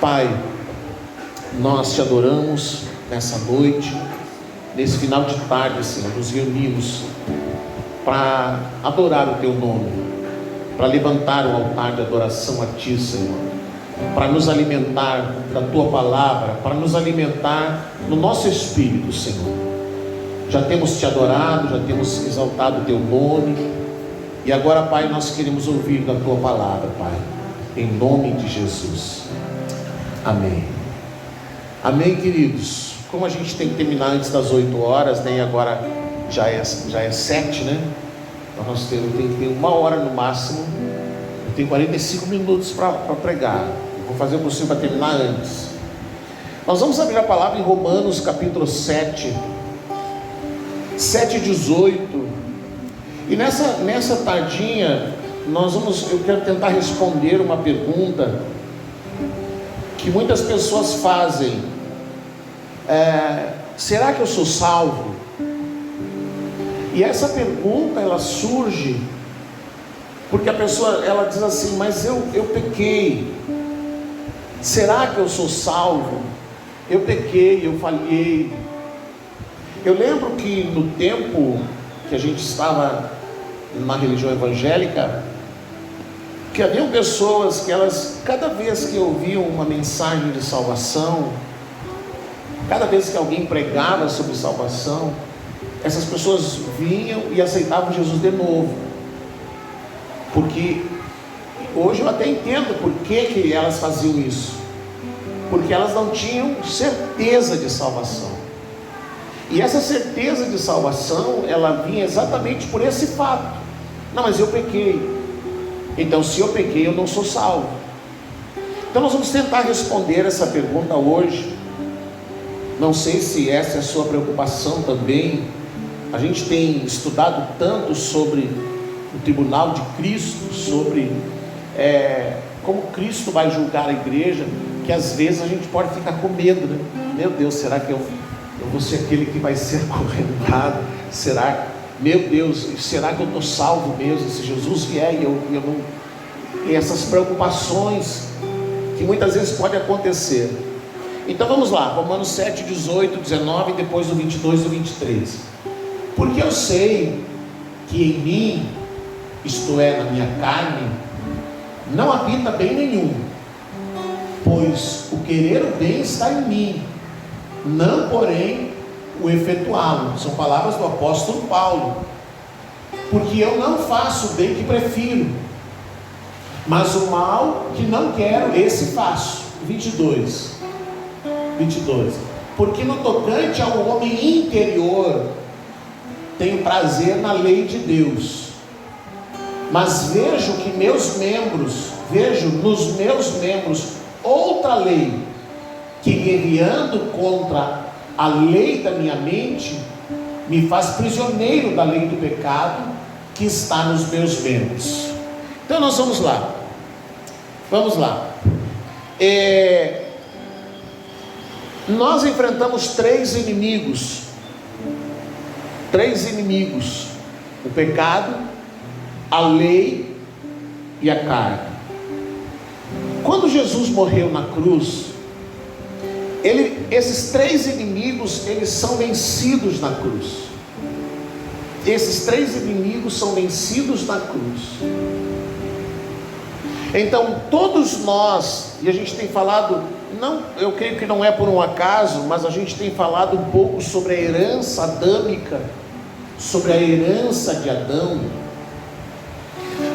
Pai, nós te adoramos nessa noite, nesse final de tarde, Senhor. Nos reunimos para adorar o teu nome, para levantar o altar de adoração a ti, Senhor, para nos alimentar da tua palavra, para nos alimentar no nosso espírito, Senhor. Já temos te adorado, já temos exaltado o teu nome, e agora, Pai, nós queremos ouvir da tua palavra, Pai, em nome de Jesus. Amém. Amém, queridos. Como a gente tem que terminar antes das 8 horas, né? E agora já é 7, né? Então nós temos que ter 1 hora no máximo. Eu tenho 45 minutos para pregar. Eu vou fazer o possível para terminar antes. Nós vamos abrir a palavra em Romanos capítulo 7, 7:18. E nessa tardinha eu quero tentar responder uma pergunta que muitas pessoas fazem. Será que eu sou salvo? E essa pergunta ela surge porque a pessoa ela diz assim: mas eu pequei, será que eu sou salvo? Eu pequei, eu falhei. Eu lembro que no tempo que a gente estava na religião evangélica, que haviam pessoas que elas, cada vez que ouviam uma mensagem de salvação, cada vez que alguém pregava sobre salvação, essas pessoas vinham e aceitavam Jesus de novo. Porque hoje eu até entendo por que elas faziam isso, porque elas não tinham certeza de salvação. E essa certeza de salvação, ela vinha exatamente por esse fato: não, mas eu pequei, então se eu pequei eu não sou salvo. Então nós vamos tentar responder essa pergunta hoje. Não sei se essa é a sua preocupação também. A gente tem estudado tanto sobre o tribunal de Cristo, sobre como Cristo vai julgar a igreja, que às vezes a gente pode ficar com medo, né? Meu Deus, será que eu vou ser aquele que vai ser acorrentado? Meu Deus, será que eu estou salvo mesmo? Se Jesus vier e eu não... E essas preocupações que muitas vezes podem acontecer. Então vamos lá, Romanos 7, 18, 19 e depois do 22 e do 23. Porque eu sei que em mim, isto é, na minha carne, não habita bem nenhum, pois o querer o bem está em mim, não porém o efetuá-lo. São palavras do apóstolo Paulo. Porque eu não faço o bem que prefiro, mas o mal que não quero, esse faço. 22. Porque no tocante ao homem interior, tenho prazer na lei de Deus, mas vejo nos meus membros outra lei, que guerreando contra a lei da minha mente, me faz prisioneiro da lei do pecado que está nos meus membros. Então nós vamos lá. Nós enfrentamos três inimigos: o pecado, a lei e a carne. Quando Jesus morreu na cruz, esses três inimigos, eles são vencidos na cruz. Esses três inimigos são vencidos na cruz. Então todos nós, e a gente tem falado, eu creio que não é por um acaso, mas a gente tem falado um pouco sobre a herança adâmica, sobre a herança de Adão.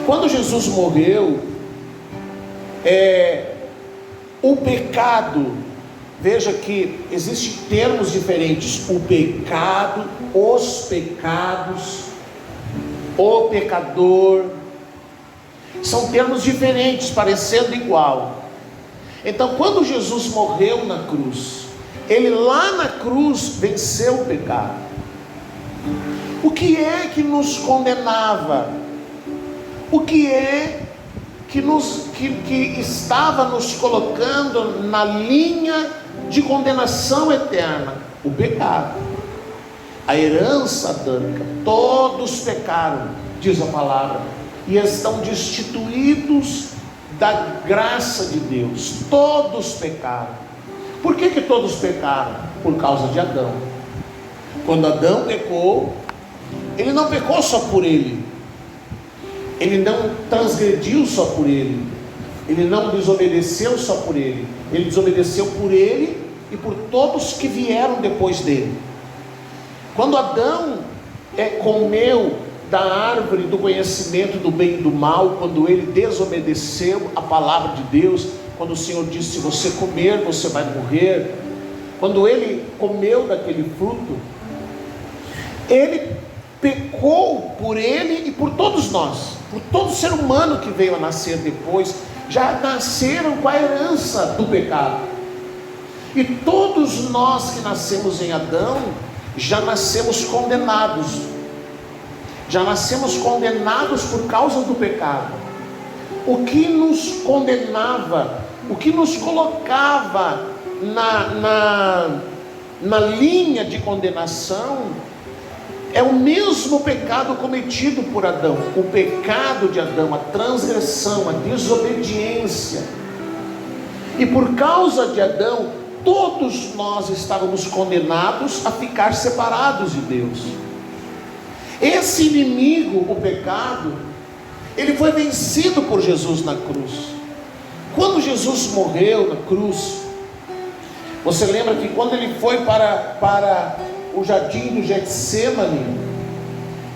Quando Jesus morreu, o pecado, veja que existem termos diferentes: o pecado, os pecados, o pecador, são termos diferentes, parecendo igual. Então quando Jesus morreu na cruz, ele lá na cruz venceu o pecado. O que é que nos condenava? O que é que estava nos colocando na linha de condenação eterna? O pecado, a herança adâmica. Todos pecaram, diz a palavra, e estão destituídos da graça de Deus. Todos pecaram. Por que todos pecaram? Por causa de Adão. Quando Adão pecou, ele não pecou só por ele, ele não transgrediu só por ele, ele não desobedeceu só por ele, ele desobedeceu por ele e por todos que vieram depois dele. Quando Adão comeu da árvore do conhecimento do bem e do mal, quando ele desobedeceu a palavra de Deus, quando o Senhor disse: se você comer, você vai morrer, quando ele comeu daquele fruto, ele pecou por ele e por todos nós, por todo ser humano que veio a nascer depois. Já nasceram com a herança do pecado, e todos nós que nascemos em Adão, já nascemos condenados, por causa do pecado. O que nos condenava, o que nos colocava na linha de condenação, é o mesmo pecado cometido por Adão, o pecado de Adão, a transgressão, a desobediência. E por causa de Adão, todos nós estávamos condenados a ficar separados de Deus. Esse inimigo, o pecado, ele foi vencido por Jesus na cruz. Quando Jesus morreu na cruz, você lembra que quando ele foi para o jardim do Getsêmani,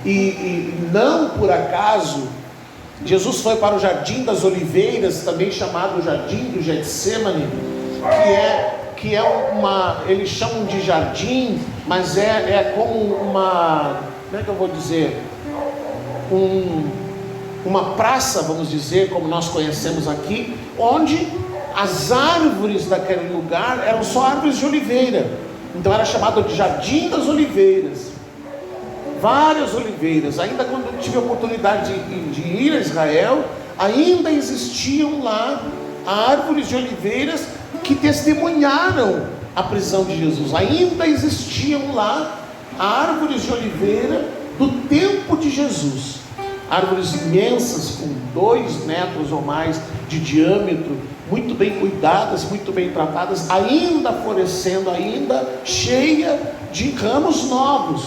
e não por acaso, Jesus foi para o jardim das oliveiras, também chamado jardim do Getsêmani, que é uma, eles chamam de jardim, mas é como uma, como é que eu vou dizer, uma praça, vamos dizer, como nós conhecemos aqui, onde as árvores daquele lugar eram só árvores de oliveira. Então era chamado de Jardim das Oliveiras. Várias oliveiras. Ainda quando eu tive a oportunidade de ir a Israel, ainda existiam lá árvores de oliveiras que testemunharam a prisão de Jesus. Ainda existiam lá árvores de oliveira do tempo de Jesus. Árvores imensas, com 2 metros ou mais de diâmetro, muito bem cuidadas, muito bem tratadas, ainda florescendo, ainda cheia de ramos novos.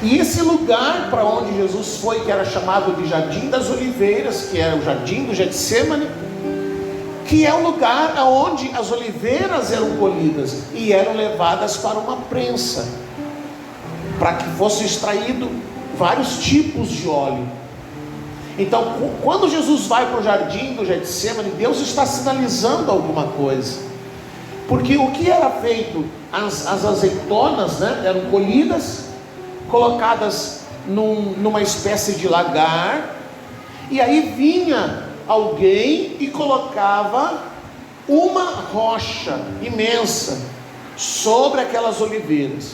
E esse lugar para onde Jesus foi, que era chamado de Jardim das Oliveiras, que era o Jardim do Getsêmani, que é o lugar onde as oliveiras eram colhidas e eram levadas para uma prensa, para que fosse extraído vários tipos de óleo. Então, quando Jesus vai para o jardim do Getsêmani, Deus está sinalizando alguma coisa, porque o que era feito? As azeitonas, eram colhidas, colocadas numa espécie de lagar, e aí vinha alguém e colocava uma rocha imensa sobre aquelas oliveiras.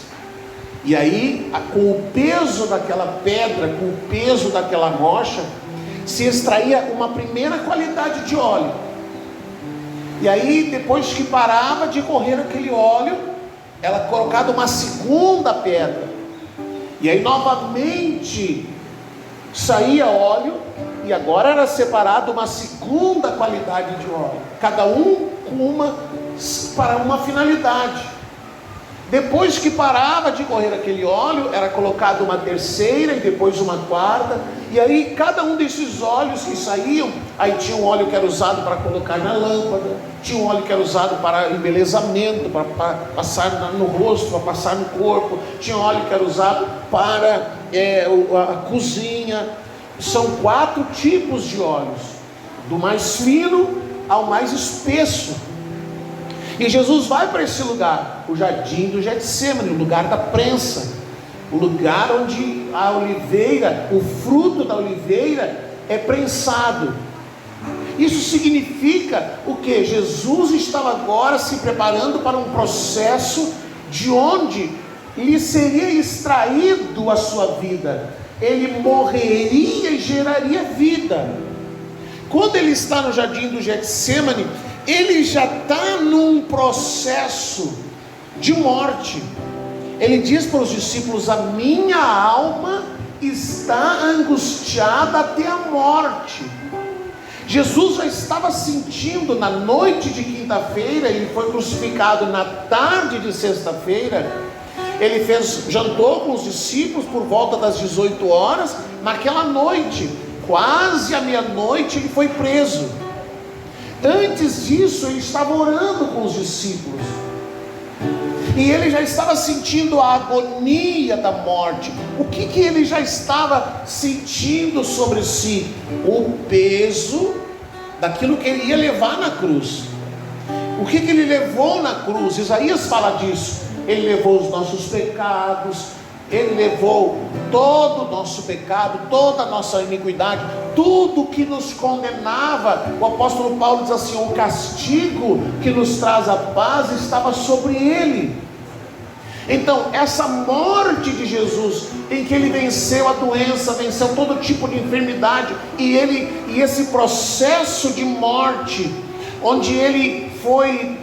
E aí, com o peso daquela pedra, com o peso daquela rocha, se extraía uma primeira qualidade de óleo. E aí, depois que parava de correr aquele óleo, ela colocava uma segunda pedra. E aí novamente saía óleo, e agora era separado uma segunda qualidade de óleo, cada um para uma finalidade. Depois que parava de correr aquele óleo, era colocado uma terceira e depois uma quarta. E aí cada um desses óleos que saíam, aí tinha um óleo que era usado para colocar na lâmpada, tinha um óleo que era usado para embelezamento, para passar no rosto, para passar no corpo, tinha um óleo que era usado para a cozinha. São 4 tipos de óleos, do mais fino ao mais espesso. E Jesus vai para esse lugar, o jardim do Getsêmani, o lugar da prensa, o lugar onde a oliveira, o fruto da oliveira é prensado. Isso significa o que? Jesus estava agora se preparando para um processo de onde lhe seria extraído a sua vida. Ele morreria e geraria vida. Quando ele está no jardim do Getsêmani, ele já está num processo de morte. Ele diz para os discípulos: a minha alma está angustiada até a morte. Jesus já estava sentindo na noite de quinta-feira, ele foi crucificado na tarde de sexta-feira, ele jantou com os discípulos por volta das 18 horas, naquela noite, quase à meia-noite, ele foi preso. Antes disso, ele estava orando com os discípulos, e ele já estava sentindo a agonia da morte. O que ele já estava sentindo sobre si? O peso daquilo que ele ia levar na cruz. O que ele levou na cruz? Isaías fala disso. Ele levou os nossos pecados, ele levou todo o nosso pecado, toda a nossa iniquidade, tudo que nos condenava. O apóstolo Paulo diz assim: o castigo que nos traz a paz estava sobre ele. Então, essa morte de Jesus, em que ele venceu a doença, venceu todo tipo de enfermidade, e esse processo de morte, onde ele foi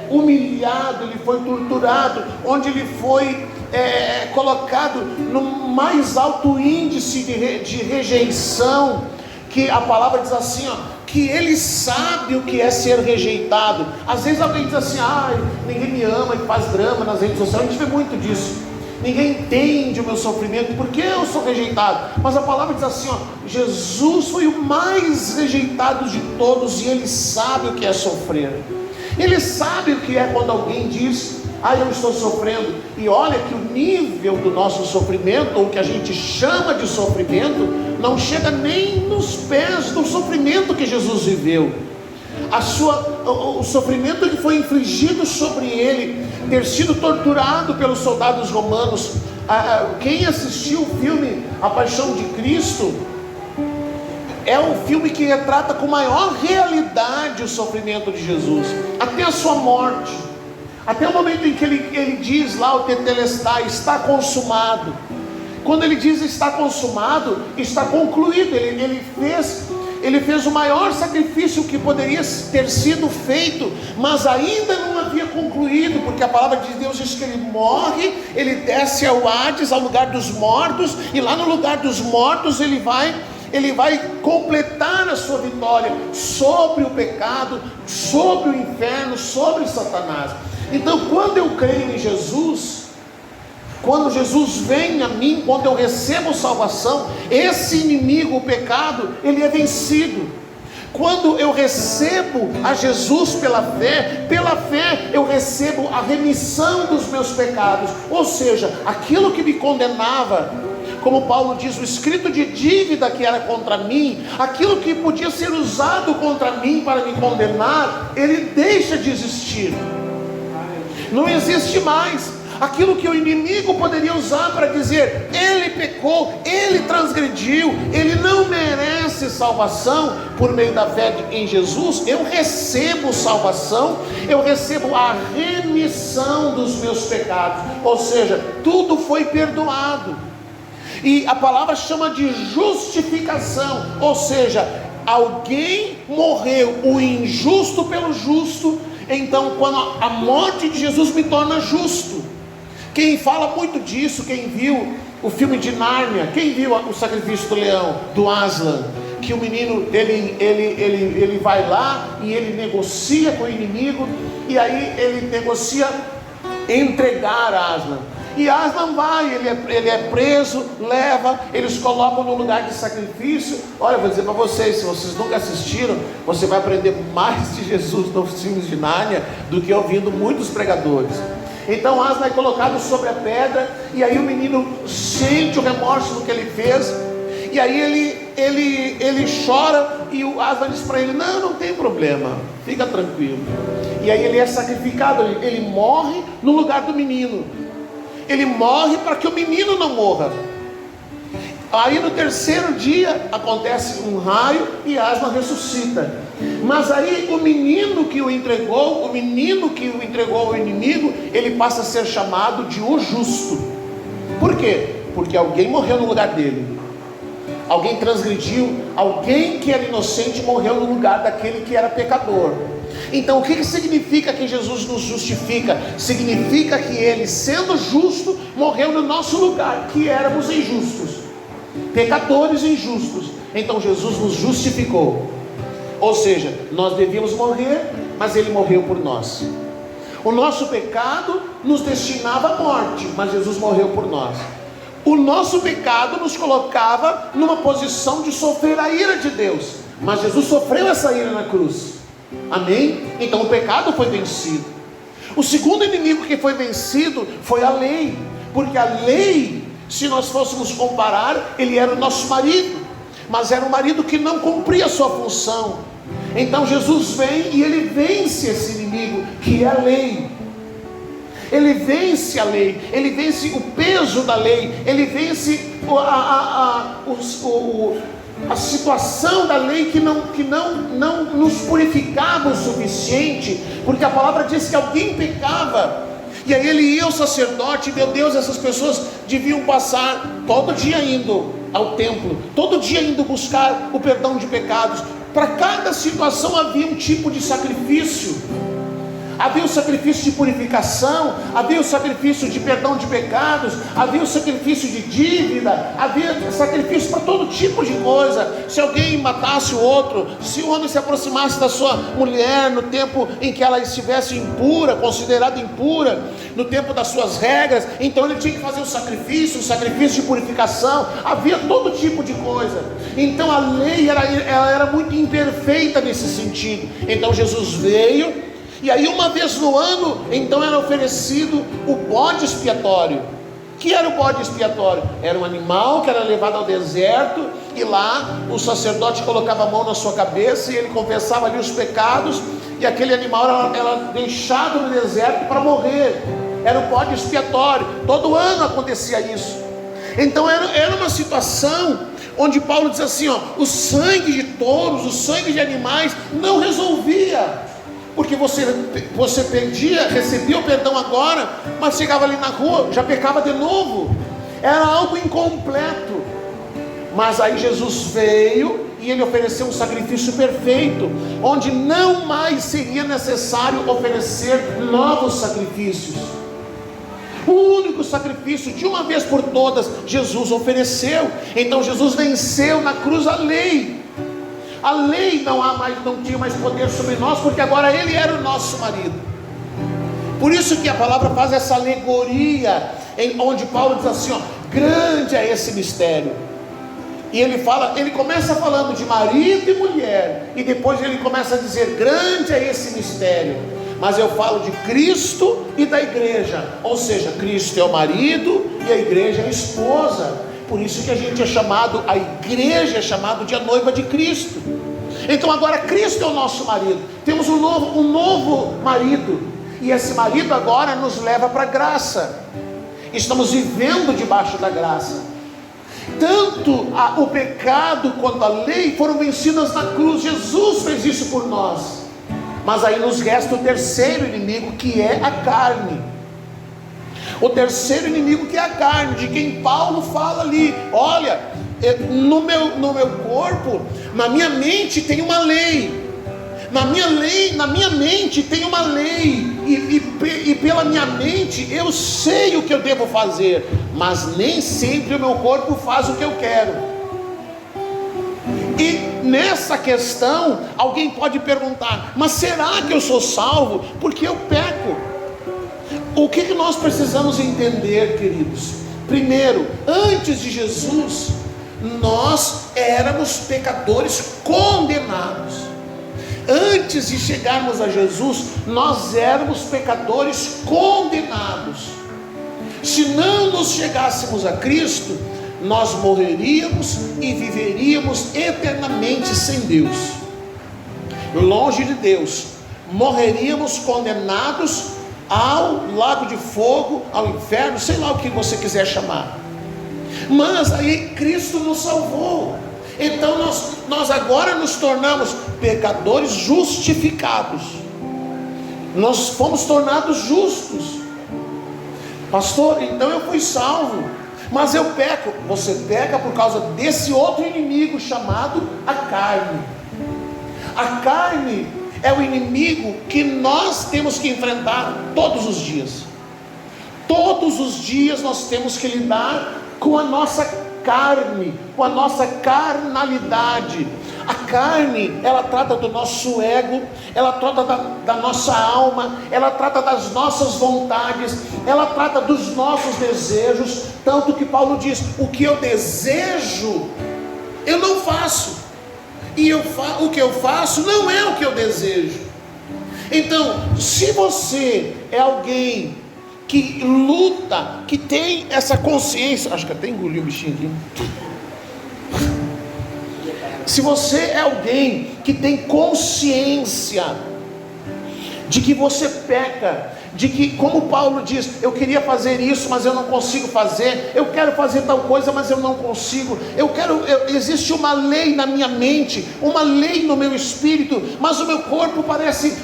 humilhado, ele foi torturado, onde ele foi colocado no mais alto índice de rejeição, que a palavra diz assim, que ele sabe o que é ser rejeitado. Às vezes alguém diz assim: ninguém me ama, e faz drama nas redes sociais. A gente vê muito disso. Ninguém entende o meu sofrimento, porque eu sou rejeitado. Mas a palavra diz assim, Jesus foi o mais rejeitado de todos, e ele sabe o que é sofrer. Ele sabe o que é quando alguém diz: eu estou sofrendo. E olha que o nível do nosso sofrimento, ou o que a gente chama de sofrimento, não chega nem nos pés do sofrimento que Jesus viveu. O sofrimento que foi infligido sobre ele, ter sido torturado pelos soldados romanos. Quem assistiu o filme A Paixão de Cristo, é um filme que retrata com maior realidade o sofrimento de Jesus, até a sua morte, até o momento em que ele diz lá, o tetelestai, está consumado. Quando ele diz está consumado, está concluído. Ele fez o maior sacrifício que poderia ter sido feito, mas ainda não havia concluído, porque a palavra de Deus diz que ele morre, ele desce ao Hades, ao lugar dos mortos, e lá no lugar dos mortos ele vai completar a sua vitória sobre o pecado, sobre o inferno, sobre Satanás. Então, quando eu creio em Jesus, quando Jesus vem a mim, quando eu recebo salvação, esse inimigo, o pecado, ele é vencido. Quando eu recebo a Jesus pela fé eu recebo a remissão dos meus pecados. Ou seja, aquilo que me condenava, como Paulo diz, o escrito de dívida que era contra mim, aquilo que podia ser usado contra mim para me condenar, ele deixa de existir. Não existe mais. Aquilo que o inimigo poderia usar para dizer: ele pecou, ele transgrediu, ele não merece salvação, por meio da fé em Jesus, eu recebo salvação, eu recebo a remissão dos meus pecados. Ou seja, tudo foi perdoado. E a palavra chama de justificação, ou seja, alguém morreu, o injusto pelo justo. Então, quando a morte de Jesus me torna justo. Quem fala muito disso, quem viu o filme de Nárnia, quem viu o sacrifício do leão, do Aslan, que o menino, ele vai lá e ele negocia com o inimigo, e aí ele negocia entregar Aslan. E Aslan vai, ele é preso, eles colocam no lugar de sacrifício. Olha, eu vou dizer para vocês, se vocês nunca assistiram, você vai aprender mais de Jesus nos filmes de Nárnia do que ouvindo muitos pregadores. Então Aslan é colocado sobre a pedra, e aí o menino sente o remorso do que ele fez, e aí ele chora, e o Aslan diz para ele: não tem problema, fica tranquilo. E aí ele é sacrificado, ele morre no lugar do menino. Ele morre para que o menino não morra. Aí no terceiro dia acontece um raio e Aslan ressuscita. Mas aí o menino que o entregou ao inimigo, ele passa a ser chamado de o justo. Por quê? Porque alguém morreu no lugar dele. Alguém transgrediu, alguém que era inocente morreu no lugar daquele que era pecador. Então o que significa que Jesus nos justifica? Significa que ele, sendo justo, morreu no nosso lugar, que éramos injustos. pecadores injustos. Então Jesus nos justificou. Ou seja, nós devíamos morrer, mas Ele morreu por nós. O nosso pecado nos destinava à morte, mas Jesus morreu por nós. O nosso pecado nos colocava numa posição de sofrer a ira de Deus, mas Jesus sofreu essa ira na cruz. Amém? Então o pecado foi vencido. O segundo inimigo que foi vencido foi a lei, porque a lei, se nós fôssemos comparar, ele era o nosso marido, mas era um marido que não cumpria a sua função. Então Jesus vem e ele vence esse inimigo, que é a lei. Ele vence a lei, ele vence o peso da lei, ele vence a situação da lei que não nos purificava o suficiente, porque a palavra diz que alguém pecava, e aí ele ia ao sacerdote. Meu Deus, essas pessoas deviam passar todo dia indo ao templo, todo dia indo buscar o perdão de pecados. Para cada situação havia um tipo de sacrifício. Havia o sacrifício de purificação, havia o sacrifício de perdão de pecados, havia o sacrifício de dívida, havia sacrifício para todo tipo de coisa. Se alguém matasse o outro, se o homem se aproximasse da sua mulher no tempo em que ela estivesse impura, considerada impura, no tempo das suas regras, então ele tinha que fazer um sacrifício de purificação. Havia todo tipo de coisa. Então a lei ela era muito imperfeita nesse sentido. Então Jesus veio. E aí uma vez no ano, então era oferecido o bode expiatório. Que era o bode expiatório? Era um animal que era levado ao deserto, e lá o sacerdote colocava a mão na sua cabeça e ele confessava ali os pecados, e aquele animal era deixado no deserto para morrer. Era o bode expiatório. Todo ano acontecia isso. Então era uma situação onde Paulo diz assim, o sangue de touros, o sangue de animais não resolvia. Porque você perdia, recebia o perdão agora, mas chegava ali na rua, já pecava de novo. Era algo incompleto. Mas aí Jesus veio e ele ofereceu um sacrifício perfeito, onde não mais seria necessário oferecer novos sacrifícios. O único sacrifício, de uma vez por todas, Jesus ofereceu. Então Jesus venceu na cruz a lei. A lei não tinha mais poder sobre nós, porque agora Ele era o nosso marido. Por isso que a palavra faz essa alegoria, onde Paulo diz assim, grande é esse mistério. E ele começa falando de marido e mulher, e depois ele começa a dizer, grande é esse mistério. Mas eu falo de Cristo e da igreja, ou seja, Cristo é o marido e a igreja é a esposa. Por isso que a gente a igreja é chamada de a noiva de Cristo. Então agora Cristo é o nosso marido. Temos um novo marido. E esse marido agora nos leva para a graça. Estamos vivendo debaixo da graça. Tanto o pecado quanto a lei foram vencidas na cruz. Jesus fez isso por nós. Mas aí nos resta o terceiro inimigo, que é a carne. O terceiro inimigo, que é a carne, de quem Paulo fala ali. Olha, no meu corpo, na minha mente tem uma lei. Na minha mente tem uma lei. E pela minha mente eu sei o que eu devo fazer, mas nem sempre o meu corpo faz o que eu quero. E nessa questão, alguém pode perguntar, mas será que eu sou salvo? Porque eu peco. O que nós precisamos entender, queridos? Primeiro, antes de Jesus, nós éramos pecadores condenados. Antes de chegarmos a Jesus, nós éramos pecadores condenados. Se não nos chegássemos a Cristo, nós morreríamos e viveríamos eternamente sem Deus, longe de Deus. Morreríamos condenados ao lago de fogo, ao inferno, sei lá o que você quiser chamar. Mas aí Cristo nos salvou. Então nós agora nos tornamos pecadores justificados. Nós fomos tornados justos. Pastor, então eu fui salvo, mas eu peco. Você peca por causa desse outro inimigo chamado a carne. A carne é o inimigo que nós temos que enfrentar todos os dias. Todos os dias nós temos que lidar com a nossa carne, com a nossa carnalidade. A carne, ela trata do nosso ego, ela trata da nossa alma, ela trata das nossas vontades, ela trata dos nossos desejos, tanto que Paulo diz: o que eu desejo, eu não faço, e o que eu faço não é o que eu desejo. Então, se você é alguém que luta, que tem essa consciência, acho que até engoli o bichinho aqui. Se você é alguém que tem consciência de que você peca, de que, como Paulo diz, eu queria fazer isso, mas eu não consigo fazer, eu quero fazer tal coisa, mas eu não consigo, existe uma lei na minha mente, uma lei no meu espírito, mas o meu corpo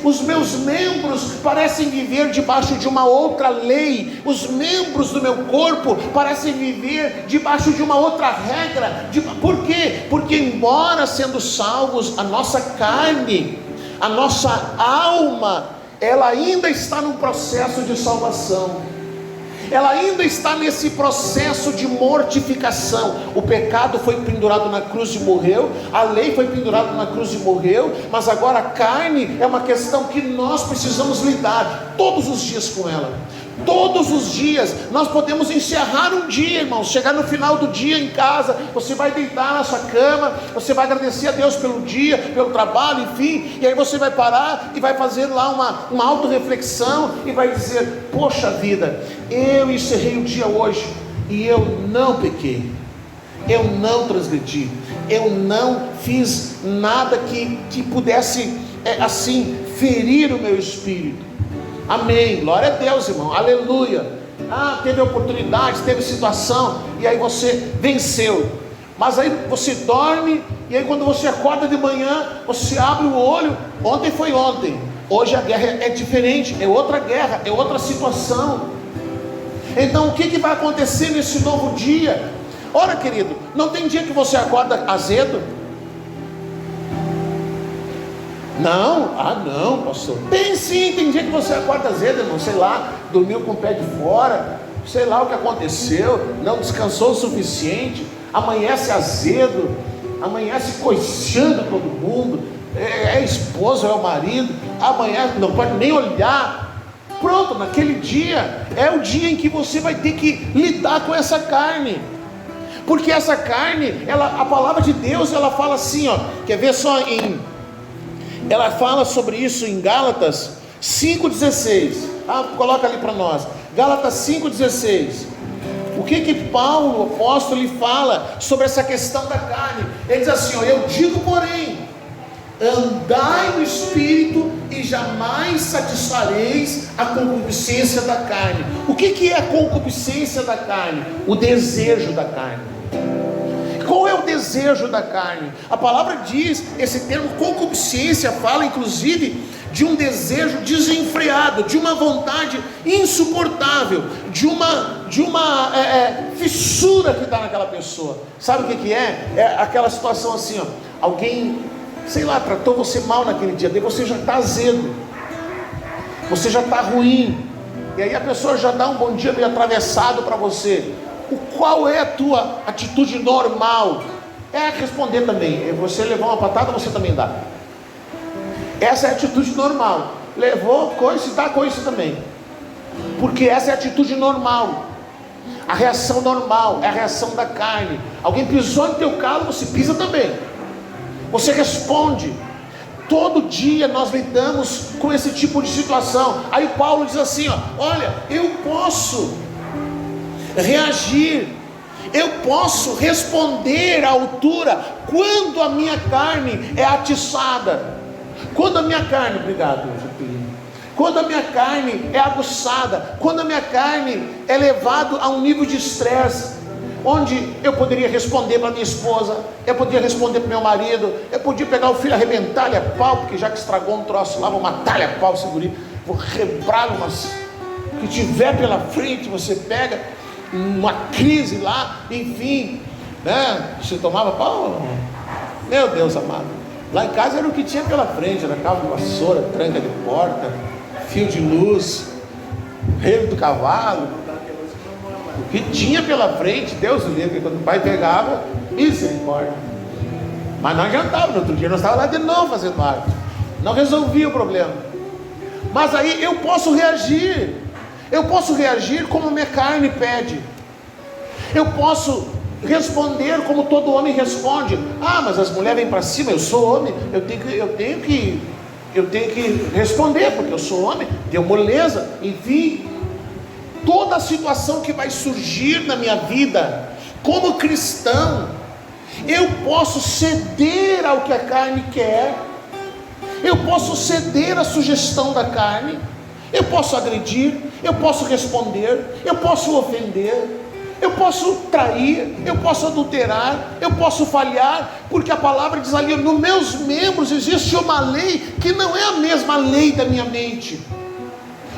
os meus membros parecem viver debaixo de uma outra lei, os membros do meu corpo parecem viver debaixo de uma outra regra. Por quê? Porque embora sendo salvos, a nossa carne, a nossa alma, ela ainda está no processo de salvação, ela ainda está nesse processo de mortificação. O pecado foi pendurado na cruz e morreu, a lei foi pendurada na cruz e morreu, mas agora a carne é uma questão que nós precisamos lidar todos os dias com ela. Todos os dias nós podemos encerrar um dia, irmãos, chegar no final do dia em casa, você vai deitar na sua cama, você vai agradecer a Deus pelo dia, pelo trabalho, enfim, e aí você vai parar e vai fazer lá uma autorreflexão e vai dizer: poxa vida, eu encerrei o dia hoje e eu não pequei, eu não transgredi, eu não fiz nada que pudesse assim ferir o meu espírito. Amém, glória a Deus, irmão, aleluia. Teve oportunidade, teve situação, e aí você venceu. Mas aí você dorme, e aí quando você acorda de manhã, você abre o olho, ontem foi ontem, hoje a guerra é diferente, é outra guerra, é outra situação. Então o que vai acontecer nesse novo dia? Ora, querido, não tem dia que você acorda azedo? Não, não, pastor. Tem sim, tem dia que você acorda azedo, irmão, sei lá, dormiu com o pé de fora, sei lá o que aconteceu, não descansou o suficiente, amanhece azedo, amanhece coiceando todo mundo, é esposo, é o marido, amanhece, não pode nem olhar. Pronto, naquele dia é o dia em que você vai ter que lidar com essa carne. Porque essa carne, a palavra de Deus, ela fala assim, quer ver só ela fala sobre isso em Gálatas 5,16. Coloca ali para nós, Gálatas 5,16. O que Paulo, o apóstolo, ele fala sobre essa questão da carne? Ele diz assim: eu digo, porém, andai no Espírito e jamais satisfareis a concupiscência da carne. O que é a concupiscência da carne? O desejo da carne. Qual é o desejo da carne? A palavra diz, esse termo concupiscência fala inclusive de um desejo desenfreado, de uma vontade insuportável, de uma fissura que está naquela pessoa. Sabe o que é? É aquela situação assim, alguém, sei lá, tratou você mal naquele dia, daí você já está azedo, você já está ruim, e aí a pessoa já dá um bom dia meio atravessado para você. Qual é a tua atitude normal? É responder também. Você levar uma patada, você também dá. Essa é a atitude normal. Levou coice, dá coice também. Porque essa é a atitude normal. A reação normal é a reação da carne. Alguém pisou no teu calo, você pisa também. Você responde. Todo dia nós lidamos com esse tipo de situação. Aí Paulo diz assim, olha, eu posso reagir, eu posso responder à altura quando a minha carne é atiçada, quando a minha carne, quando a minha carne é aguçada, quando a minha carne é levada a um nível de estresse, onde eu poderia responder para minha esposa, eu poderia responder para meu marido, eu podia pegar o filho, arrebentar-lhe a pau, porque já que estragou um troço lá, vou matar-lhe a pau, segurinho, vou quebrar umas que tiver pela frente, você pega uma crise lá, enfim, né? Você tomava pau, meu Deus amado, lá em casa era o que tinha pela frente, era cabo de vassoura, tranca de porta, fio de luz, relo do cavalo, O que tinha pela frente, Deus o livre, quando o pai pegava, misericórdia. Mas não adiantava, no outro dia nós estávamos lá de novo fazendo arte. Não resolvia o problema. Mas aí eu posso reagir. Eu posso reagir como minha carne pede. Eu posso responder como todo homem responde. Ah, mas as mulheres vêm para cima, eu sou homem, eu tenho que responder, porque eu sou homem, deu moleza, enfim. Toda a situação que vai surgir na minha vida, como cristão, eu posso ceder ao que a carne quer, eu posso ceder à sugestão da carne, eu posso agredir, eu posso responder, eu posso ofender, eu posso trair, eu posso adulterar, eu posso falhar, porque a palavra diz ali, nos meus membros existe uma lei que não é a mesma lei da minha mente.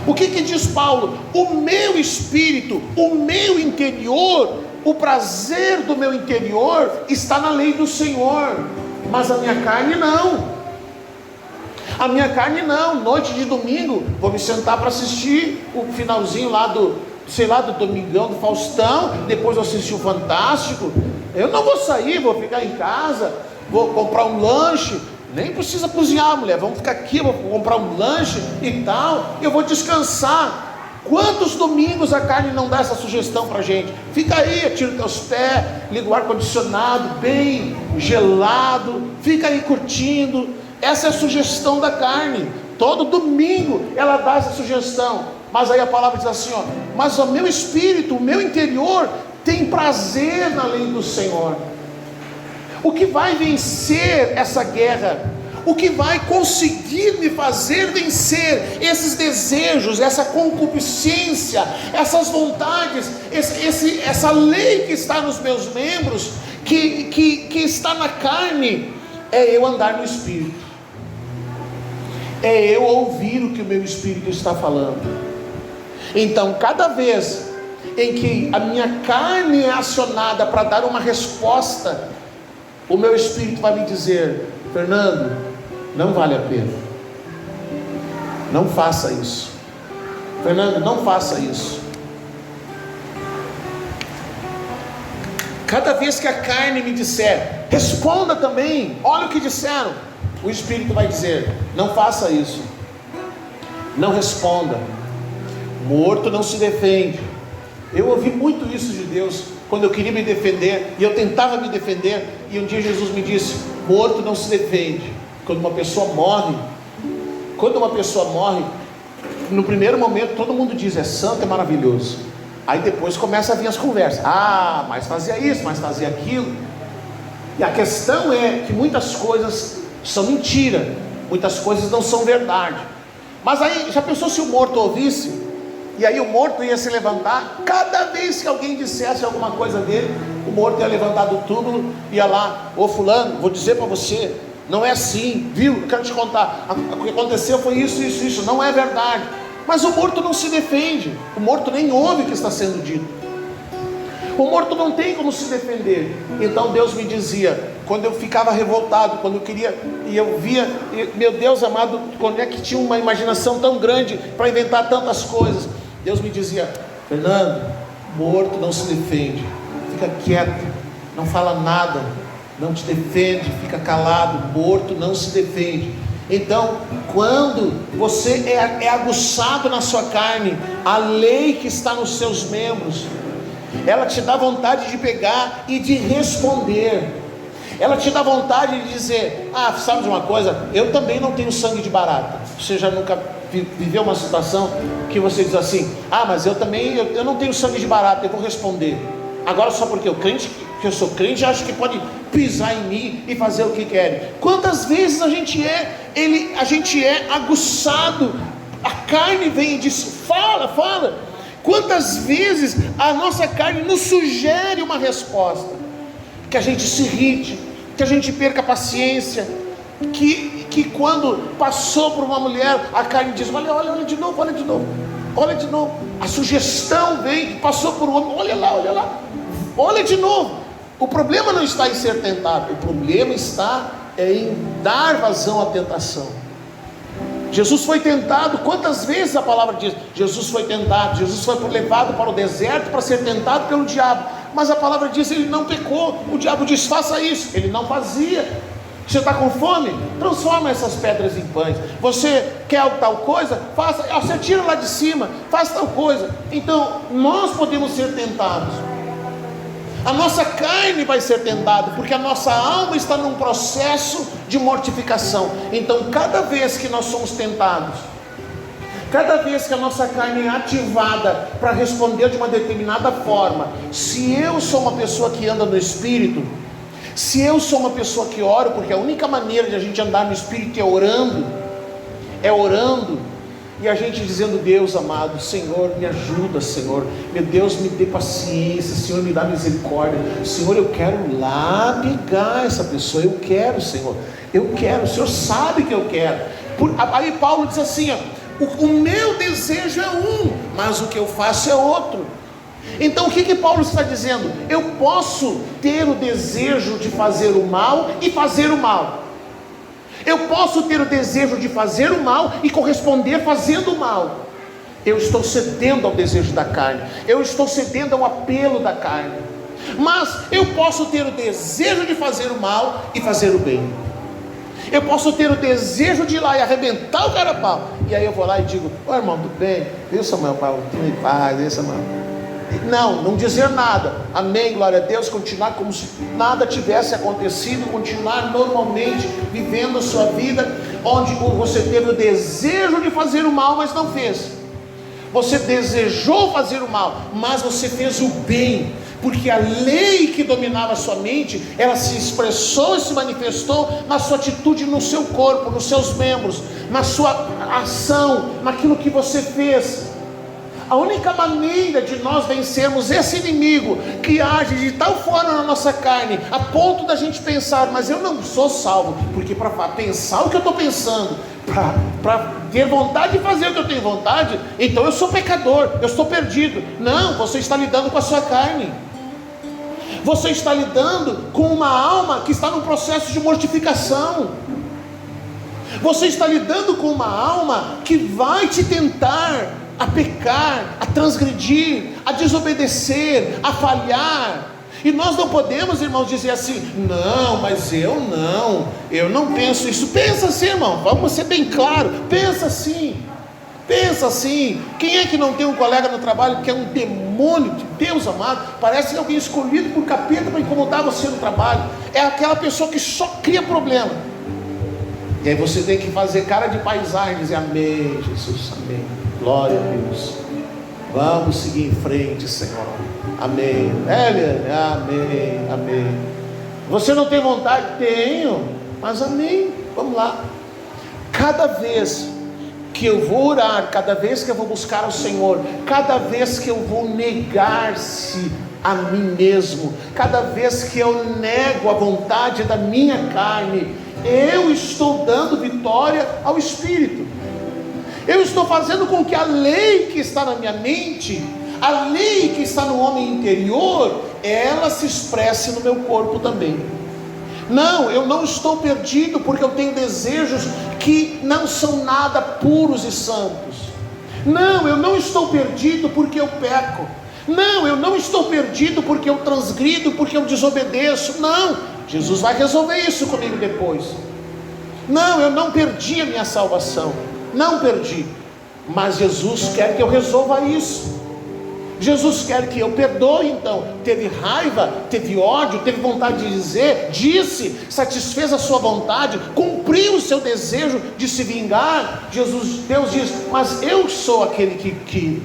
O que diz Paulo? O meu espírito, o meu interior, o prazer do meu interior está na lei do Senhor, mas a minha carne não. A minha carne não. Noite de domingo vou me sentar para assistir o finalzinho lá do Domingão do Faustão, depois eu assisti o Fantástico. Eu não vou sair, vou ficar em casa, vou comprar um lanche. Nem precisa cozinhar, mulher, vamos ficar aqui, vou comprar um lanche e tal, eu vou descansar. Quantos domingos a carne não dá essa sugestão para a gente? Fica aí, tira os teus pés, liga o ar-condicionado bem gelado, fica aí curtindo. Essa é a sugestão da carne. Todo domingo ela dá essa sugestão. Mas aí a palavra diz assim, ó, mas o meu espírito, o meu interior tem prazer na lei do Senhor. O que vai vencer essa guerra, o que vai conseguir me fazer vencer esses desejos, essa concupiscência, essas vontades, essa lei que está nos meus membros, que está na carne, é eu andar no Espírito, é eu ouvir o que o meu Espírito está falando. Então, cada vez em que a minha carne é acionada para dar uma resposta, o meu Espírito vai me dizer, Fernando, não vale a pena, não faça isso. Fernando, não faça isso. Cada vez que a carne me disser, responda também, olha o que disseram, o Espírito vai dizer, não faça isso, não responda. Morto não se defende. Eu ouvi muito isso de Deus, quando eu queria me defender, e eu tentava me defender, e um dia Jesus me disse, morto não se defende. Quando uma pessoa morre, no primeiro momento todo mundo diz, é santo, é maravilhoso. Aí depois começa a vir as conversas, mas fazia isso, mas fazia aquilo. E a questão é que muitas coisas são mentira, muitas coisas não são verdade. Mas aí, já pensou se o morto ouvisse? E aí o morto ia se levantar, cada vez que alguém dissesse alguma coisa dele, o morto ia levantar do túmulo, ia lá, ô fulano, vou dizer para você, não é assim, viu? Eu quero te contar, o que aconteceu foi isso, não é verdade. Mas o morto não se defende, o morto nem ouve o que está sendo dito, o morto não tem como se defender. Então Deus me dizia, quando eu ficava revoltado, quando eu queria, e eu via, meu Deus amado, quando é que tinha uma imaginação tão grande para inventar tantas coisas, Deus me dizia, Fernando, morto não se defende, fica quieto, não fala nada, não te defende, fica calado, morto não se defende. Então, quando você é aguçado na sua carne, a lei que está nos seus membros, ela te dá vontade de pegar e de responder, ela te dá vontade de dizer, sabe de uma coisa, eu também não tenho sangue de barata. Você já nunca viveu uma situação que você diz assim, mas eu não tenho sangue de barata, eu vou responder. Agora só porque eu sou crente, acho que pode pisar em mim e fazer o que quer. Quantas vezes a gente é aguçado, a carne vem e diz, fala. Quantas vezes a nossa carne nos sugere uma resposta, que a gente se irrite, que a gente perca a paciência, que quando passou por uma mulher, a carne diz, olha de novo, a sugestão vem, passou por um homem, olha de novo. O problema não está em ser tentado, o problema está em dar vazão à tentação. Jesus foi tentado. Quantas vezes a palavra diz? Jesus foi tentado, Jesus foi levado para o deserto para ser tentado pelo diabo. Mas a palavra diz, ele não pecou. O diabo diz, faça isso, ele não fazia. Você está com fome? Transforma essas pedras em pães. Você quer tal coisa? Faça. Você tira lá de cima, faça tal coisa. Então nós podemos ser tentados. A nossa carne vai ser tentada, porque a nossa alma está num processo de mortificação. Então cada vez que nós somos tentados, cada vez que a nossa carne é ativada para responder de uma determinada forma, se eu sou uma pessoa que anda no Espírito, se eu sou uma pessoa que ora, porque a única maneira de a gente andar no Espírito é orando, e a gente dizendo, Deus amado, Senhor, me ajuda, Senhor, meu Deus, me dê paciência, Senhor, me dá misericórdia, Senhor, eu quero lá pegar essa pessoa, eu quero, Senhor, eu quero, o Senhor sabe que eu quero. Aí Paulo diz assim, ó, o meu desejo é um, mas o que eu faço é outro. Então o que Paulo está dizendo? Eu posso ter o desejo de fazer o mal e fazer o mal. Eu posso ter o desejo de fazer o mal e corresponder fazendo o mal. Eu estou cedendo ao desejo da carne, eu estou cedendo ao apelo da carne. Mas eu posso ter o desejo de fazer o mal e fazer o bem. Eu posso ter o desejo de ir lá e arrebentar o cara a pau, e aí eu vou lá e digo, ô irmão, tudo bem? Viu, Samuel, Paulo, tudo em paz, viu, Samuel? Não dizer nada, amém, glória a Deus, continuar como se nada tivesse acontecido, continuar normalmente vivendo a sua vida, onde você teve o desejo de fazer o mal, mas não fez. Você desejou fazer o mal, mas você fez o bem, porque a lei que dominava a sua mente, ela se expressou e se manifestou na sua atitude, no seu corpo, nos seus membros, na sua ação, naquilo que você fez. A única maneira de nós vencermos esse inimigo que age de tal forma na nossa carne, a ponto da gente pensar, mas eu não sou salvo, porque para pensar o que eu estou pensando, para ter vontade de fazer o que eu tenho vontade, então eu sou pecador, eu estou perdido. Não, você está lidando com a sua carne, você está lidando com uma alma que está num processo de mortificação, você está lidando com uma alma que vai te tentar a pecar, a transgredir, a desobedecer, a falhar. E nós não podemos, irmãos, dizer assim, não, mas eu não penso isso. Pensa assim, irmão, vamos ser bem claro, pensa assim. Quem é que não tem um colega no trabalho que é um demônio de Deus amado, parece alguém escolhido por capeta para incomodar você no trabalho? É aquela pessoa que só cria problema. E aí você tem que fazer cara de paisagem, dizer amém, Jesus, amém, glória a Deus, vamos seguir em frente, Senhor, amém, amém. Você não tem vontade? Tenho, mas amém, vamos lá. Cada vez que eu vou orar, cada vez que eu vou buscar o Senhor, cada vez que eu vou negar-se a mim mesmo, cada vez que eu nego a vontade da minha carne, eu estou dando vitória ao Espírito. Eu estou fazendo com que a lei que está na minha mente, a lei que está no homem interior, ela se expresse no meu corpo também. Não, eu não estou perdido porque eu tenho desejos que não são nada puros e santos. Não, eu não estou perdido porque eu peco. Não, eu não estou perdido porque eu transgrido, porque eu desobedeço. Não, Jesus vai resolver isso comigo depois. Não, eu não perdi a minha salvação, não perdi, mas Jesus quer que eu resolva isso. Jesus quer que eu perdoe. Então, teve raiva, teve ódio, teve vontade de dizer, disse, satisfez a sua vontade, cumpriu o seu desejo de se vingar. Deus diz, mas eu sou aquele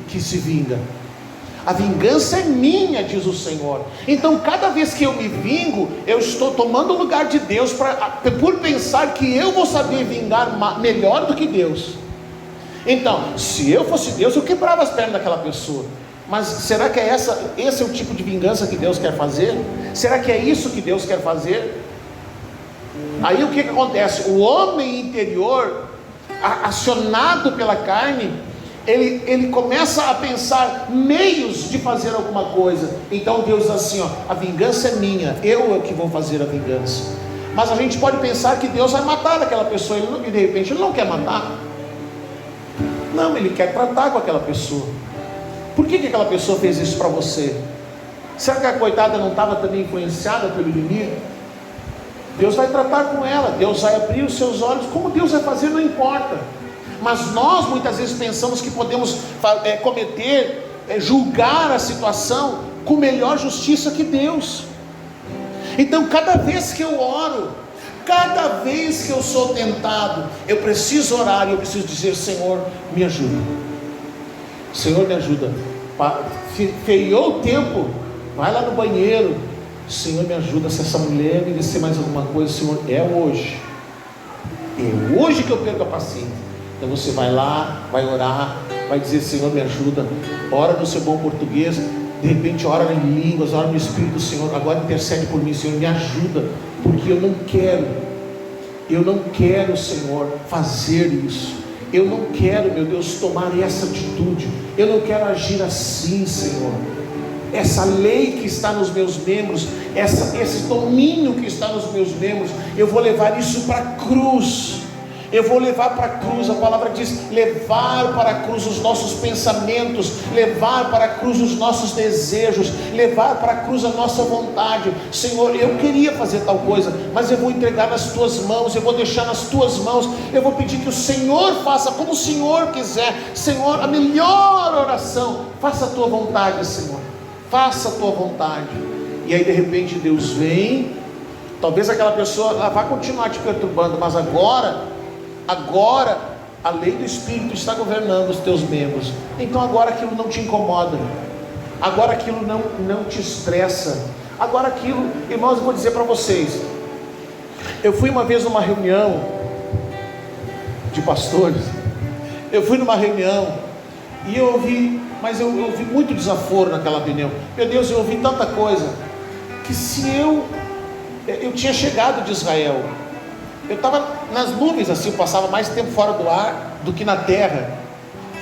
que se vinga. A vingança é minha, diz o Senhor. Então cada vez que eu me vingo, eu estou tomando o lugar de Deus, por pensar que eu vou saber vingar melhor do que Deus. Então, se eu fosse Deus, eu quebrava as pernas daquela pessoa. Mas será que esse é o tipo de vingança que Deus quer fazer? Será que é isso que Deus quer fazer? Aí o que acontece? O homem interior, acionado pela carne, ele começa a pensar meios de fazer alguma coisa. Então Deus diz assim, ó, a vingança é minha, eu é que vou fazer a vingança. Mas a gente pode pensar que Deus vai matar aquela pessoa, e de repente Ele não quer matar. Não, Ele quer tratar com aquela pessoa. Por que aquela pessoa fez isso para você? Será que a coitada não estava também influenciada pelo inimigo? Deus vai tratar com ela, Deus vai abrir os seus olhos. Como Deus vai fazer não importa. Mas nós muitas vezes pensamos que podemos julgar a situação com melhor justiça que Deus. Então cada vez que eu oro, cada vez que eu sou tentado, eu preciso orar e eu preciso dizer: Senhor, me ajuda. Senhor, me ajuda. Feiou o tempo, vai lá no banheiro. Senhor, me ajuda. Se essa mulher me disser mais alguma coisa, Senhor, é hoje que eu perco a paciência. Então você vai lá, vai orar, vai dizer: Senhor, me ajuda. Ora no seu bom português, de repente ora em línguas, ora no Espírito do Senhor. Agora intercede por mim, Senhor, me ajuda, porque eu não quero, Senhor, fazer isso. Eu não quero, meu Deus, tomar essa atitude. Eu não quero agir assim, Senhor. Essa lei que está nos meus membros, esse domínio que está nos meus membros, eu vou levar isso para a cruz. Eu vou levar para a cruz. A palavra diz: levar para a cruz os nossos pensamentos, levar para a cruz os nossos desejos, levar para a cruz a nossa vontade. Senhor, eu queria fazer tal coisa, mas eu vou entregar nas tuas mãos, eu vou deixar nas tuas mãos, eu vou pedir que o Senhor faça como o Senhor quiser. Senhor, a melhor oração: faça a tua vontade, Senhor, faça a tua vontade. E aí de repente Deus vem. Talvez aquela pessoa vai continuar te perturbando, mas agora a lei do Espírito está governando os teus membros. Então agora aquilo não te incomoda, agora aquilo não te estressa. Agora aquilo, irmãos, eu vou dizer para vocês, eu fui uma vez numa reunião de pastores, e eu ouvi, mas eu ouvi muito desaforo naquela reunião. Meu Deus, eu ouvi tanta coisa, que se eu tinha chegado de Israel, eu estava nas nuvens, assim, eu passava mais tempo fora do ar do que na terra,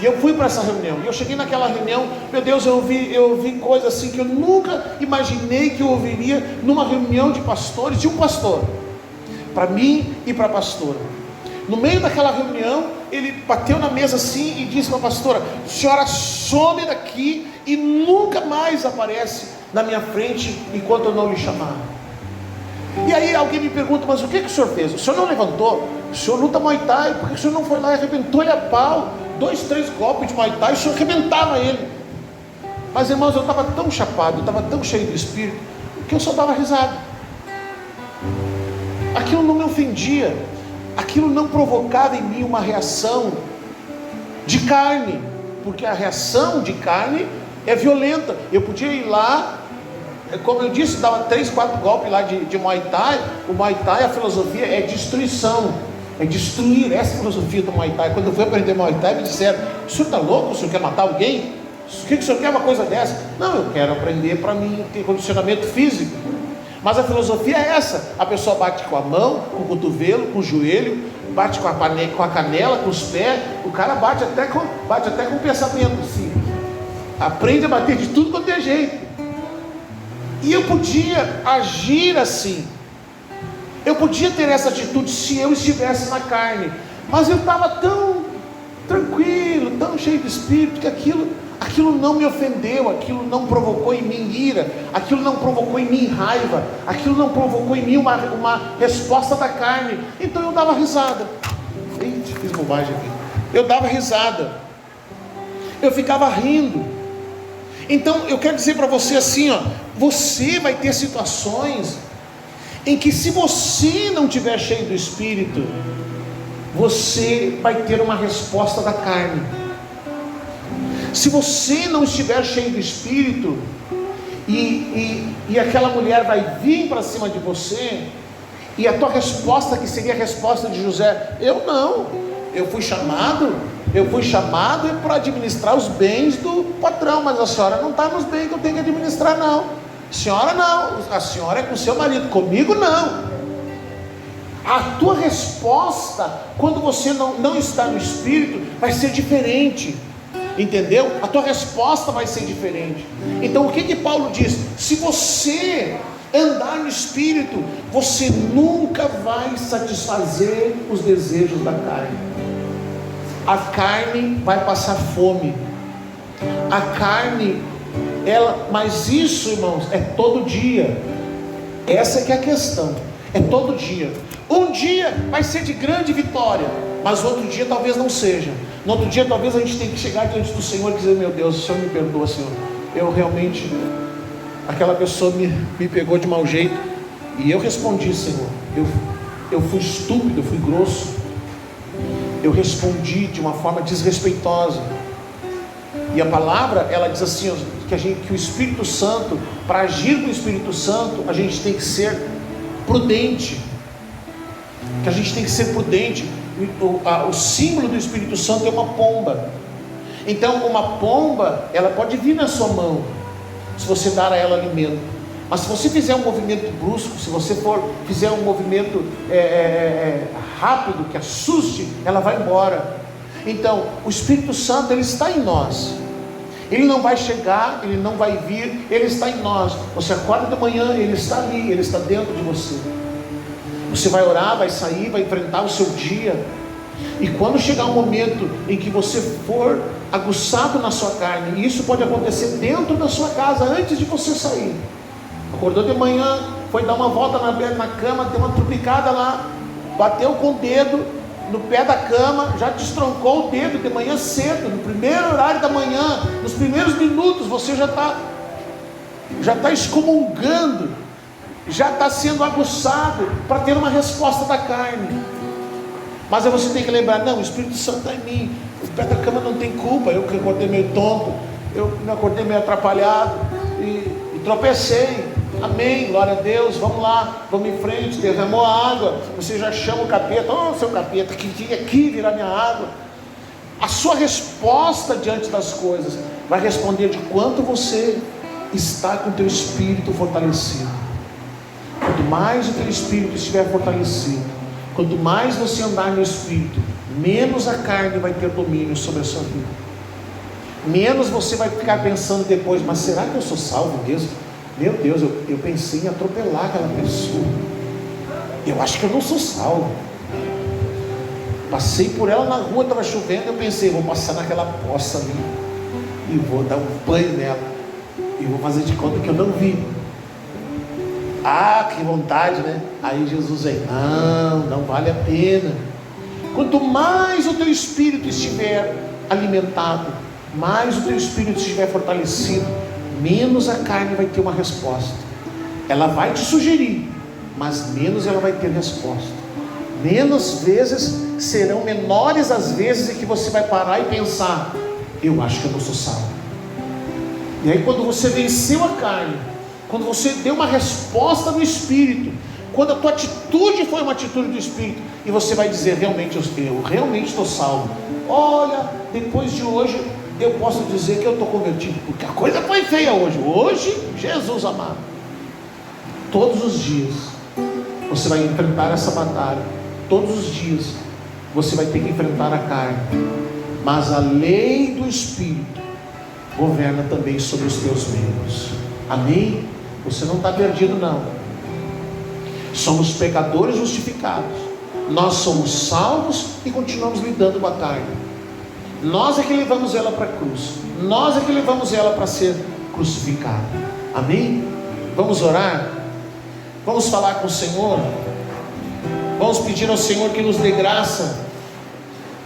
e eu fui para essa reunião, e eu cheguei naquela reunião, meu Deus, eu ouvi coisas assim que eu nunca imaginei que eu ouviria numa reunião de pastores, de um pastor, para mim e para a pastora. No meio daquela reunião, ele bateu na mesa assim e disse para a pastora: senhora, some daqui e nunca mais aparece na minha frente enquanto eu não lhe chamar. E aí alguém me pergunta: mas o que o senhor fez? O senhor não levantou? O senhor luta Muay Thai, por que o senhor não foi lá e arrebentou ele a pau? 2, 3 golpes de Muay Thai, o senhor arrebentava ele. Mas irmãos, eu estava tão chapado, eu estava tão cheio do Espírito, que eu só dava risada. Aquilo não me ofendia, aquilo não provocava em mim uma reação de carne, porque a reação de carne é violenta. Eu podia ir lá, como eu disse, dava 3, 4 golpes lá de Muay Thai. O Muay Thai, a filosofia é destruição, é destruir. Essa é a filosofia do Muay Thai. Quando eu fui aprender Muay Thai, me disseram: o senhor está louco? O senhor quer matar alguém? O que o senhor quer uma coisa dessa? Não, eu quero aprender para mim ter condicionamento físico. Mas a filosofia é essa: a pessoa bate com a mão, com o cotovelo, com o joelho, bate com a canela, com os pés. O cara bate até com o pensamento, assim. Aprende a bater de tudo quanto é jeito. E eu podia agir assim, eu podia ter essa atitude se eu estivesse na carne, mas eu estava tão tranquilo, tão cheio de Espírito, que aquilo não me ofendeu, aquilo não provocou em mim ira, aquilo não provocou em mim raiva, aquilo não provocou em mim uma resposta da carne. Então eu dava risada. Eita, fiz bobagem aqui. Eu dava risada, eu ficava rindo. Então eu quero dizer para você assim, ó, você vai ter situações em que, se você não estiver cheio do Espírito, você vai ter uma resposta da carne. Se você não estiver cheio do Espírito, e aquela mulher vai vir para cima de você, e a tua resposta, que seria a resposta de José: eu fui chamado para administrar os bens do patrão, mas a senhora não está nos bens que eu tenho que administrar, não. Senhora não, a senhora é com seu marido, comigo não. A tua resposta, quando você não está no Espírito, vai ser diferente, entendeu? A tua resposta vai ser diferente. Então o que Paulo diz? Se você andar no Espírito, você nunca vai satisfazer os desejos da carne. a carne vai passar fome. A carne, mas isso, irmãos, é todo dia. Essa é que é a questão. É todo dia. Um dia vai ser de grande vitória, mas outro dia talvez não seja. No outro dia talvez a gente tenha que chegar diante do Senhor e dizer: meu Deus, o Senhor me perdoa, Senhor. Eu realmente, aquela pessoa me pegou de mau jeito. E eu respondi: Senhor, eu fui estúpido, eu fui grosso. Eu respondi de uma forma desrespeitosa. E a palavra, ela diz assim, que o Espírito Santo, para agir com o Espírito Santo, a gente tem que ser prudente. Que a gente tem que ser prudente. O símbolo do Espírito Santo é uma pomba. Então uma pomba, ela pode vir na sua mão, se você dar a ela alimento. Mas se você fizer um movimento brusco, se você fizer um movimento rápido, que assuste, ela vai embora. Então o Espírito Santo, ele está em nós. Ele não vai chegar, ele não vai vir, ele está em nós. Você acorda de manhã, ele está ali, ele está dentro de você. Você vai orar, vai sair, vai enfrentar o seu dia. E quando chegar um momento em que você for aguçado na sua carne, e isso pode acontecer dentro da sua casa, antes de você sair. Acordou de manhã, foi dar uma volta na cama, deu uma trupicada lá, bateu com o dedo no pé da cama, já destroncou o dedo de manhã cedo, no primeiro horário da manhã, nos primeiros minutos, você já está excomungando, já está sendo aguçado para ter uma resposta da carne. Mas aí você tem que lembrar: não, o Espírito Santo está em mim. O pé da cama não tem culpa. Eu que acordei meio tonto, eu me acordei meio atrapalhado e tropecei. Amém, glória a Deus, vamos lá, vamos em frente. Derramou a água, você já chama o capeta: oh, seu capeta, que vinha aqui virar minha água. A sua resposta diante das coisas vai responder de quanto você está com o teu espírito fortalecido. Quanto mais o teu espírito estiver fortalecido, quanto mais você andar no espírito, menos a carne vai ter domínio sobre a sua vida. Menos você vai ficar pensando depois: mas será que eu sou salvo mesmo? Meu Deus, eu pensei em atropelar aquela pessoa, eu acho que eu não sou salvo. Passei por ela na rua, estava chovendo, eu pensei: vou passar naquela poça ali e vou dar um banho nela, e vou fazer de conta que eu não vi. Ah, que vontade, né? Aí Jesus vem: não vale a pena. Quanto mais o teu espírito estiver alimentado, mais o teu espírito estiver fortalecido, menos a carne vai ter uma resposta. Ela vai te sugerir, mas menos ela vai ter resposta. Menos vezes serão menores as vezes em que você vai parar e pensar: eu acho que eu não sou salvo. E aí, quando você venceu a carne, quando você deu uma resposta no Espírito, quando a tua atitude foi uma atitude do Espírito, e você vai dizer: realmente eu realmente estou salvo. Olha, depois de hoje eu posso dizer que eu estou convertido, porque a coisa foi feia hoje. Hoje, Jesus amado, todos os dias você vai enfrentar essa batalha. Todos os dias você vai ter que enfrentar a carne, mas a lei do Espírito governa também sobre os teus membros. Amém? Você não está perdido, não. Somos pecadores justificados. Nós somos salvos e continuamos lidando com a carne. Nós é que levamos ela para a cruz. Nós é que levamos ela para ser crucificada. Amém? Vamos orar? Vamos falar com o Senhor? Vamos pedir ao Senhor que nos dê graça.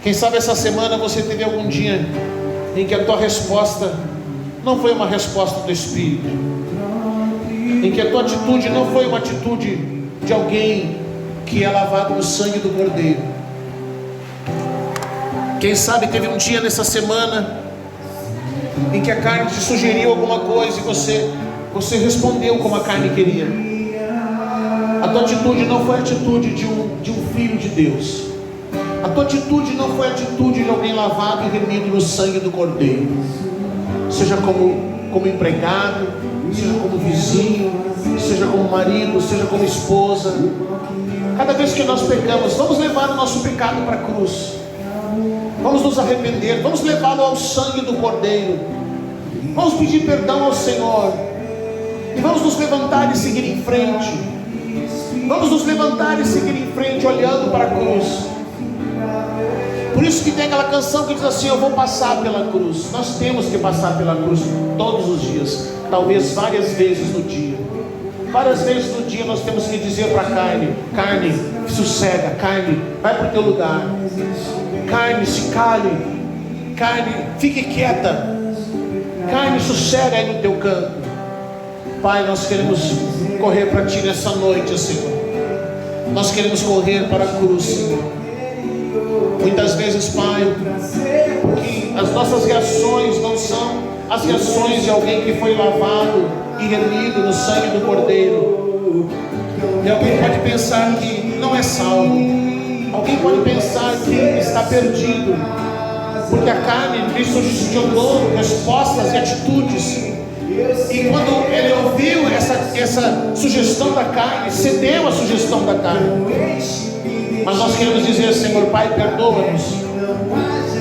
Quem sabe essa semana você teve algum dia em que a tua resposta não foi uma resposta do Espírito, em que a tua atitude não foi uma atitude de alguém que é lavado no sangue do Cordeiro. Quem sabe teve um dia nessa semana em que a carne te sugeriu alguma coisa e você respondeu como a carne queria. A tua atitude não foi a atitude de um filho de Deus. A tua atitude não foi a atitude de alguém lavado e remido no sangue do Cordeiro. Seja como empregado, seja como vizinho, seja como marido, seja como esposa. Cada vez que nós pecamos, vamos levar o nosso pecado para a cruz. Vamos nos arrepender, vamos levá-lo ao sangue do Cordeiro. Vamos pedir perdão ao Senhor. E vamos nos levantar e seguir em frente. Vamos nos levantar e seguir em frente, olhando para a cruz. Por isso que tem aquela canção que diz assim: eu vou passar pela cruz. Nós temos que passar pela cruz todos os dias, talvez várias vezes no dia. Várias vezes no dia nós temos que dizer para a carne: carne, sossega, carne, vai para o teu lugar, carne, se cale, carne, fique quieta, carne, sossega aí no teu canto. Pai, nós queremos correr para Ti nessa noite, Senhor. Nós queremos correr para a cruz, Senhor. Muitas vezes, Pai, porque as nossas reações não são as reações de alguém que foi lavado e remido no sangue do Cordeiro. E alguém pode pensar que não é salvo. Alguém pode pensar que está perdido, porque a carne lhe sugestionou respostas e atitudes. E quando ele ouviu essa sugestão da carne, cedeu à sugestão da carne. Mas nós queremos dizer: Senhor, Pai, perdoa-nos.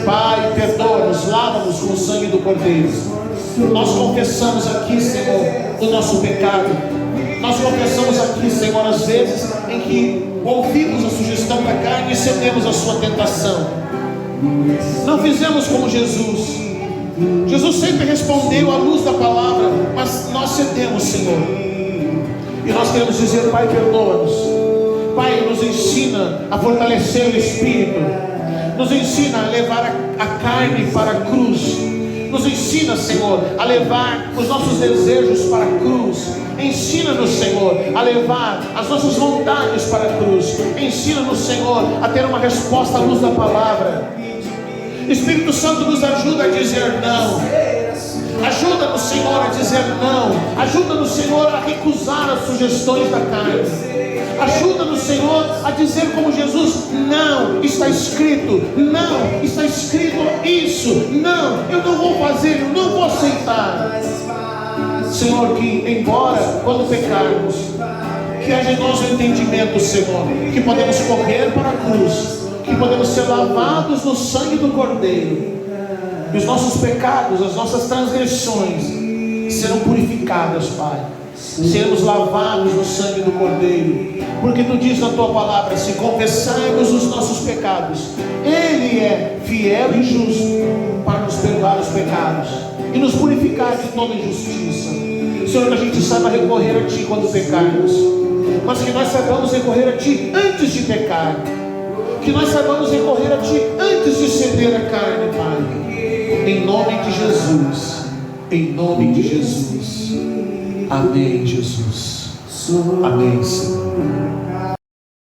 Pai, perdoa-nos, lava-nos com o sangue do Cordeiro. Nós confessamos aqui, Senhor, o nosso pecado. Nós confessamos aqui, Senhor, as vezes em que ouvimos a sugestão da carne e cedemos à sua tentação. Não fizemos como Jesus. Jesus sempre respondeu à luz da palavra, mas nós cedemos, Senhor. E nós queremos dizer: Pai, perdoa-nos. Pai, nos ensina a fortalecer o Espírito. Nos ensina a levar a carne para a cruz. Nos ensina, Senhor, a levar os nossos desejos para a cruz. Ensina-nos, Senhor, a levar as nossas vontades para a cruz. Ensina-nos, Senhor, a ter uma resposta à luz da palavra. Espírito Santo, nos ajuda a dizer não. Ajuda-nos, Senhor, a dizer não. Ajuda-nos, Senhor, a recusar as sugestões da carne. Ajuda-nos, Senhor, a dizer como Jesus: não, está escrito, não, está escrito isso, não, eu não vou fazer, eu não vou aceitar. Senhor, que embora quando pecarmos, que haja em nós o entendimento, Senhor, que podemos correr para a cruz, que podemos ser lavados no sangue do Cordeiro, e os nossos pecados, as nossas transgressões serão purificadas, Pai. Seremos lavados no sangue do Cordeiro, porque Tu diz na Tua palavra: se confessarmos os nossos pecados, Ele é fiel e justo para nos perdoar os pecados e nos purificar de toda injustiça. Senhor, que a gente saiba recorrer a Ti quando pecarmos, mas que nós saibamos recorrer a Ti antes de pecar, que nós saibamos recorrer a Ti antes de ceder a carne, Pai. Em nome de Jesus, em nome de Jesus. Amém, Jesus. Amém, Senhor.